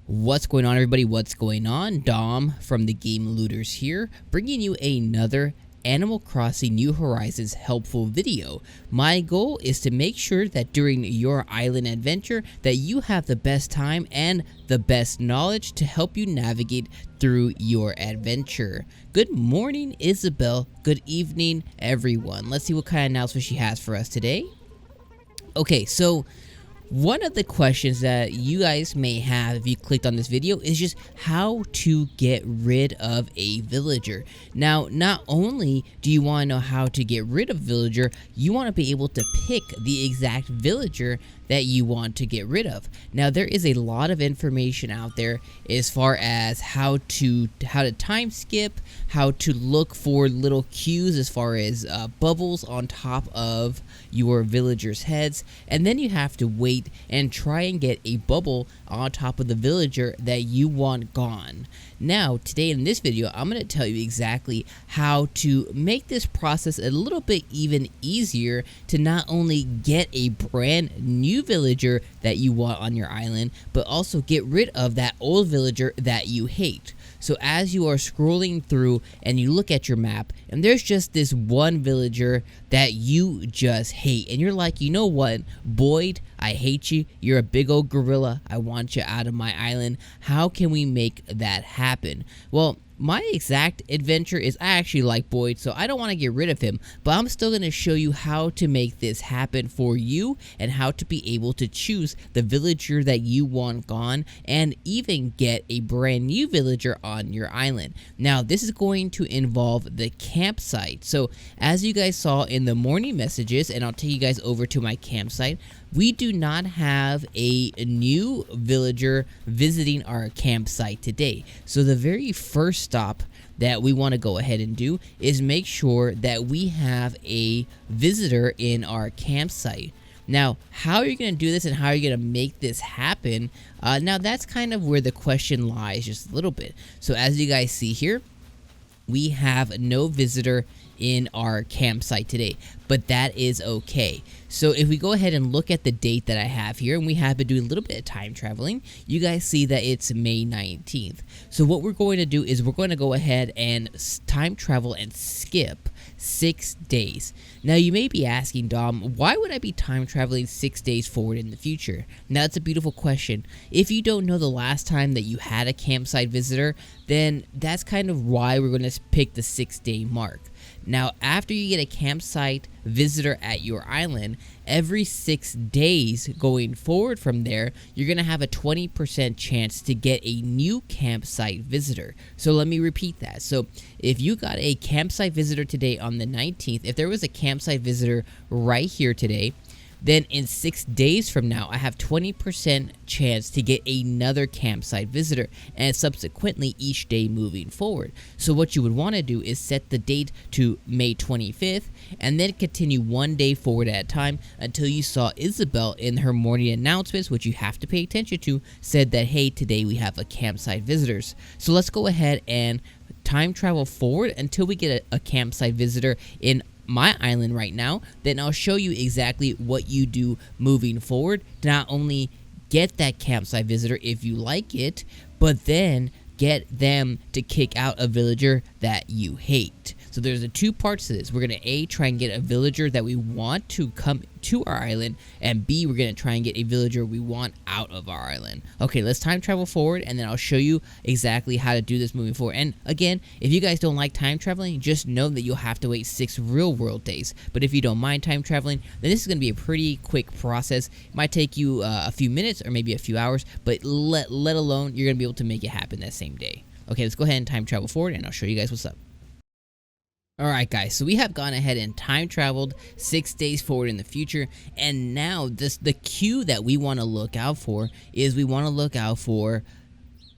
What's going on, everybody? What's going on? Dom from the Game Looters here, bringing you another Animal Crossing New Horizons helpful video. My goal is to make sure that during your island adventure that you have the best time and the best knowledge to help you navigate through your adventure. Good morning, Isabel. Good evening, everyone. Let's see what kind of announcement she has for us today. Okay, so one of the questions that you guys may have if you clicked on this video is just how to get rid of a villager. Now, not only do you want to know how to get rid of a villager, you want to be able to pick the exact villager that you want to get rid of. Now, there is a lot of information out there as far as how to time skip, how to look for little cues as far as bubbles on top of your villagers' heads, and then you have to wait and try and get a bubble on top of the villager that you want gone. Now, today in this video, I'm going to tell you exactly how to make this process a little bit even easier to not only get a brand new villager that you want on your island, but also get rid of that old villager that you hate. So as you are scrolling through and you look at your map and there's just this one villager that you just hate, and you're like, you know what, Boyd, I hate you. You're a big old gorilla. I want you out of my island. How can we make that happen? Well, my exact adventure is I actually like Boyd, so I don't want to get rid of him, but I'm still going to show you how to make this happen for you and how to be able to choose the villager that you want gone and even get a brand new villager on your island. Now, this is going to involve the campsite. So as you guys saw in the morning messages, and I'll take you guys over to my campsite, we do not have a new villager visiting our campsite today. So the very first stop that we want to go ahead and do is make sure that we have a visitor in our campsite. Now, how are you going to do this and how are you going to make this happen? Now, that's kind of where the question lies just a little bit. So as you guys see here, we have no visitor in our campsite today, but that is okay. So if we go ahead and look at the date that I have here, and we have been doing a little bit of time traveling, you guys see that it's May 19th. So what we're going to do is we're going to go ahead and time travel and skip 6 days. Now you may be asking, Dom, why would I be time traveling 6 days forward in the future? Now that's a beautiful question. If you don't know the last time that you had a campsite visitor, then that's kind of why we're going to pick the 6-day mark. Now, after you get a campsite visitor at your island, every 6 days going forward from there, you're going to have a 20% chance to get a new campsite visitor. So let me repeat that. So if you got a campsite visitor today on the 19th, if there was a campsite visitor right here today, then in 6 days from now, I have 20% chance to get another campsite visitor, and subsequently each day moving forward. So what you would want to do is set the date to May 25th, and then continue 1 day forward at a time until you saw Isabel in her morning announcements, which you have to pay attention to, said that, hey, today we have a campsite visitors. So let's go ahead and time travel forward until we get a campsite visitor in my island right now. Then I'll show you exactly what you do moving forward to not only get that campsite visitor if you like it, but then get them to kick out a villager that you hate. So there's the two parts to this. We're going to try and get a villager that we want to come to our island, and B, we're going to try and get a villager we want out of our island. Okay, let's time travel forward, and then I'll show you exactly how to do this moving forward. And again, if you guys don't like time traveling, just know that you'll have to wait 6 real world days. But if you don't mind time traveling, then this is going to be a pretty quick process. It might take you a few minutes or maybe a few hours, but let alone you're going to be able to make it happen that same day. Okay, let's go ahead and time travel forward, and I'll show you guys what's up. Alright guys, so we have gone ahead and time traveled 6 days forward in the future, and now the cue that we want to look out for is we want to look out for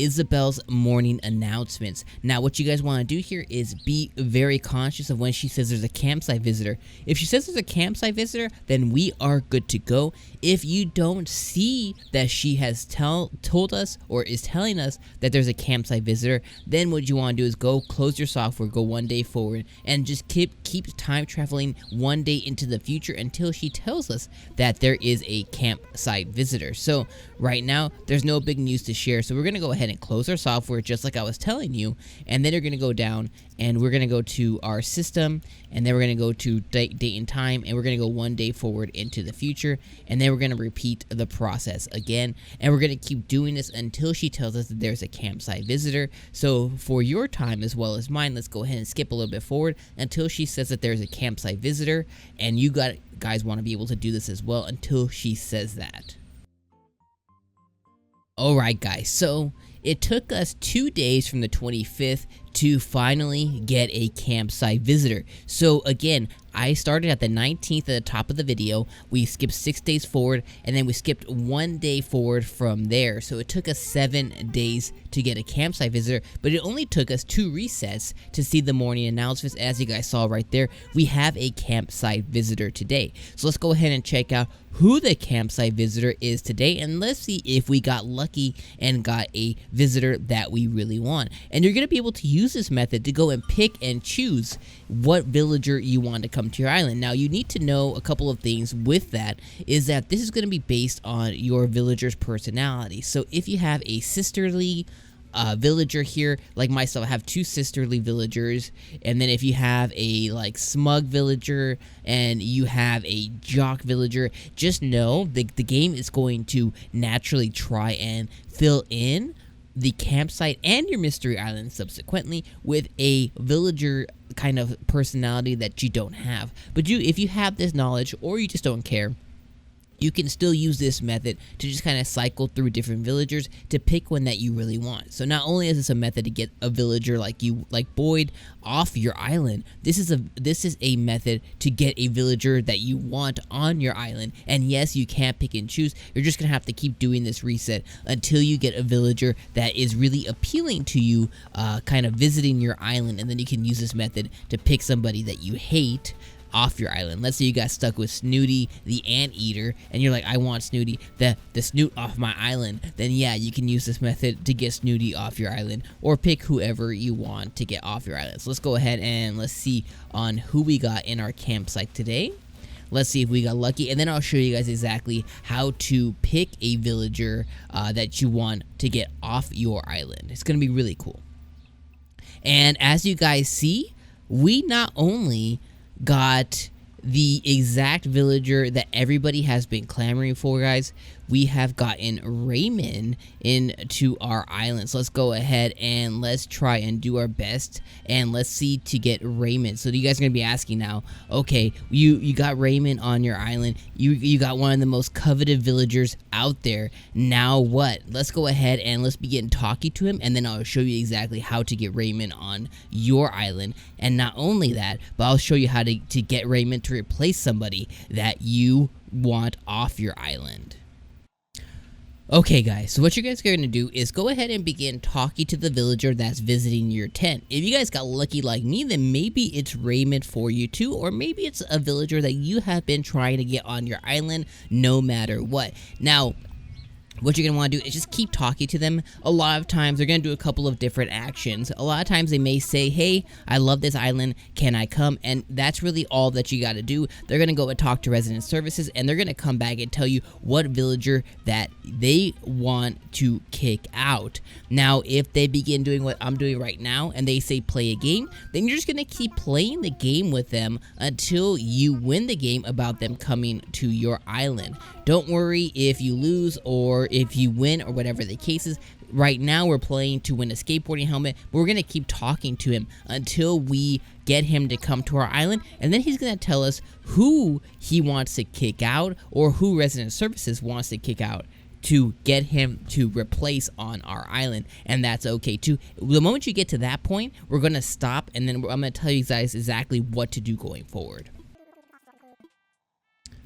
Isabel's morning announcements. Now, what you guys want to do here is be very conscious of when she says there's a campsite visitor. If she says there's a campsite visitor, then we are good to go. If you don't see that she has told us or is telling us that there's a campsite visitor, then what you want to do is go close your software, go one day forward, and just keep time traveling one day into the future until she tells us that there is a campsite visitor. So right now, there's no big news to share, so we're going to go ahead and close our software just like I was telling you, and then you're going to go down and we're going to go to our system, and then we're going to go to date and time, and we're going to go one day forward into the future, and then we're going to repeat the process again, and we're going to keep doing this until she tells us that there's a campsite visitor. So for your time as well as mine, let's go ahead and skip a little bit forward until she says that there's a campsite visitor, and you guys want to be able to do this as well until she says that. Alright guys, so it took us 2 days from the 25th to finally get a campsite visitor. So again, I started at the 19th at the top of the video. We skipped 6 days forward, and then we skipped 1 day forward from there. So it took us 7 days to get a campsite visitor, but it only took us 2 resets to see the morning announcements. As you guys saw right there, we have a campsite visitor today. So let's go ahead and check out who the campsite visitor is today, and let's see if we got lucky and got a visitor that we really want. And you're going to be able to use this method to go and pick and choose what villager you want to come to your island. Now, you need to know a couple of things with that, is that this is going to be based on your villager's personality. So if you have a sisterly villager here, like myself, I have 2 sisterly villagers, and then if you have a like smug villager and you have a jock villager, just know the game is going to naturally try and fill in the campsite and your mystery island subsequently with a villager kind of personality that you don't have. But if you have this knowledge, or you just don't care, you can still use this method to just kind of cycle through different villagers to pick one that you really want. So not only is this a method to get a villager like Boyd off your island, this is a method to get a villager that you want on your island. And yes, you can't pick and choose. You're just gonna have to keep doing this reset until you get a villager that is really appealing to you, kind of visiting your island, and then you can use this method to pick somebody that you hate off your island. Let's say you got stuck with Snooty the Anteater, and you're like, I want Snooty the Snoot off my island. Then yeah, you can use this method to get Snooty off your island, or pick whoever you want to get off your island. So let's go ahead and let's see on who we got in our campsite today. Let's see if we got lucky, and then I'll show you guys exactly how to pick a villager that you want to get off your island. It's gonna be really cool. And as you guys see, we not only got the exact villager that everybody has been clamoring for, guys, we have gotten Raymond into our island. So let's go ahead and let's try and do our best, and let's see to get Raymond. So you guys are gonna be asking now, okay, you got Raymond on your island, you got one of the most coveted villagers out there, now what? Let's go ahead and let's begin talking to him, and then I'll show you exactly how to get Raymond on your island. And not only that, but I'll show you how to get Raymond to replace somebody that you want off your island. Okay guys, so what you guys are going to do is go ahead and begin talking to the villager that's visiting your tent. If you guys got lucky like me, then maybe it's Raymond for you too, or maybe it's a villager that you have been trying to get on your island no matter what. Now, what you're going to want to do is just keep talking to them. A lot of times they're going to do a couple of different actions. A lot of times they may say, hey, I love this island, can I come? And that's really all that you got to do. They're going to go and talk to resident services, and they're going to come back and tell you what villager that they want to kick out. Now, if they begin doing what I'm doing right now and they say play a game, then you're just going to keep playing the game with them until you win the game about them coming to your island. Don't worry if you lose or if you win or whatever the case is. Right now we're playing to win a skateboarding helmet, but we're going to keep talking to him until we get him to come to our island, and then he's going to tell us who he wants to kick out or who resident services wants to kick out to get him to replace on our island, and that's okay too. The moment you get to that point, we're going to stop, and then I'm going to tell you guys exactly what to do going forward.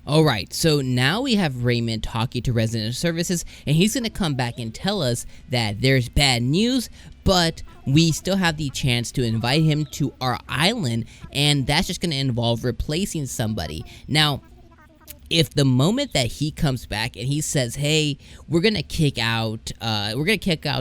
Alright, so now we have Raymond talking to resident services, and he's going to come back and tell us that there's bad news, but we still have the chance to invite him to our island, and that's just going to involve replacing somebody. Now, if the moment that he comes back and he says, hey, we're gonna kick out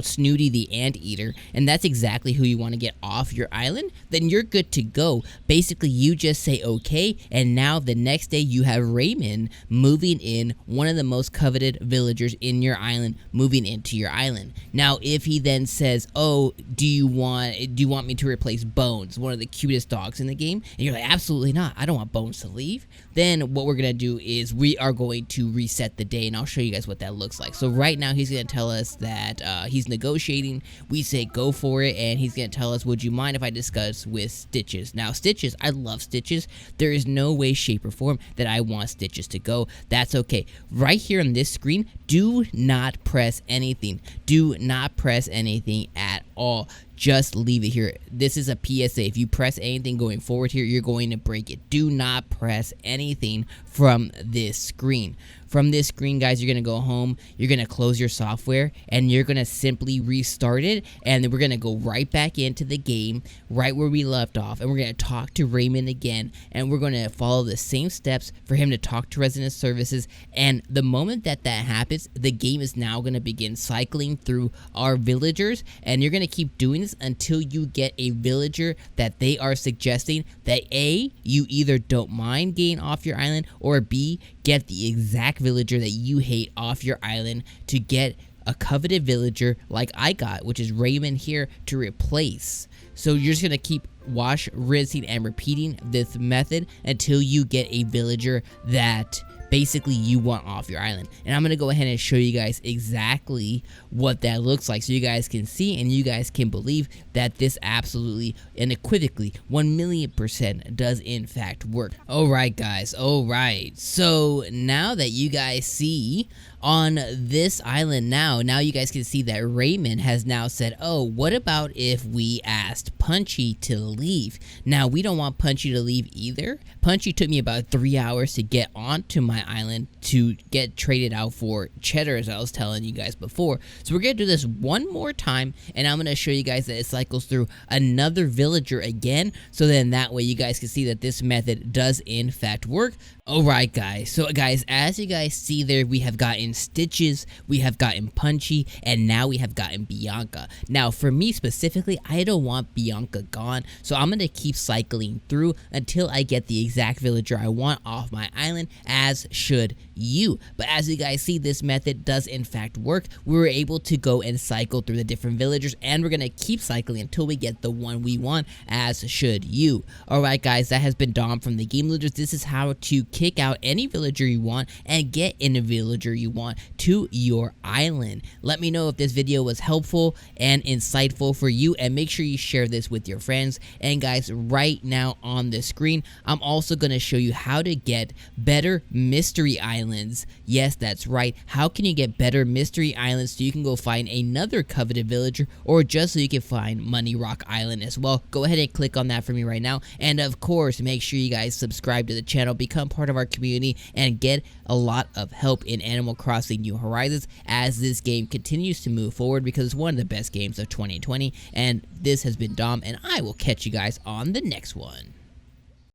Snooty the Anteater, and that's exactly who you want to get off your island, then you're good to go. Basically, you just say okay, and now the next day you have Raymond moving in, one of the most coveted villagers in your island, moving into your island. Now, if he then says, oh, do you want me to replace Bones, one of the cutest dogs in the game, and you're like, absolutely not, I don't want Bones to leave, then what we're gonna do is we are going to reset the day, and I'll show you guys what that looks like. So right now he's going to tell us that he's negotiating. We say go for it, and he's going to tell us, would you mind if I discuss with Stitches? Now Stitches, I love Stitches. There is no way, shape, or form that I want Stitches to go. That's okay. Right here on this screen, do not press anything. Do not press anything at all. Just leave it here. This is a PSA. If you press anything going forward here, you're going to break it. Do not press anything from this screen. From this screen, guys, you're going to go home, you're going to close your software, and you're going to simply restart it, and then we're going to go right back into the game, right where we left off, and we're going to talk to Raymond again, and we're going to follow the same steps for him to talk to resident services, and the moment that that happens, the game is now going to begin cycling through our villagers, and you're going to keep doing this until you get a villager that they are suggesting that A, you either don't mind getting off your island, or B, get the exact villager that you hate off your island to get a coveted villager like I got, which is Raymond here, to replace. So you're just going to keep wash, rinsing, and repeating this method until you get a villager that basically you want off your island. And I'm going to go ahead and show you guys exactly what that looks like so you guys can see and you guys can believe that this absolutely and unequivocally 1,000,000% does in fact work. Alright guys, alright. So now that you guys see on this island now you guys can see that Raymond has now said, oh, what about if we asked Punchy to leave? Now, we don't want Punchy to leave either. Punchy took me about 3 hours to get onto my island to get traded out for cheddar, as I was telling you guys before. So we're going to do this one more time, and I'm going to show you guys that it cycles through another villager again, so then that way you guys can see that this method does in fact work. Alright guys, so guys, as you guys see there, we have gotten Stitches, we have gotten Punchy, and now we have gotten Bianca. Now for me specifically, I don't want Bianca gone, so I'm going to keep cycling through until I get the exact villager I want off my island, as should you. But as you guys see, this method does in fact work. We were able to go and cycle through the different villagers, and we're going to keep cycling until we get the one we want, as should you. Alright guys, that has been Dom from the Game Looters. This is how to kick out any villager you want and get in a villager you want to your island. Let me know if this video was helpful and insightful for you, and make sure you share this with your friends. And guys, right now on the screen, I'm also going to show you how to get better mystery islands. Yes, that's right. How can you get better mystery islands so you can go find another coveted villager, or just so you can find Money Rock Island as well? Go ahead and click on that for me right now. And of course, make sure you guys subscribe to the channel, become part of our community, and get a lot of help in Animal Crossing New Horizons as this game continues to move forward, because it's one of the best games of 2020. And this has been Dom, and I will catch you guys on the next one.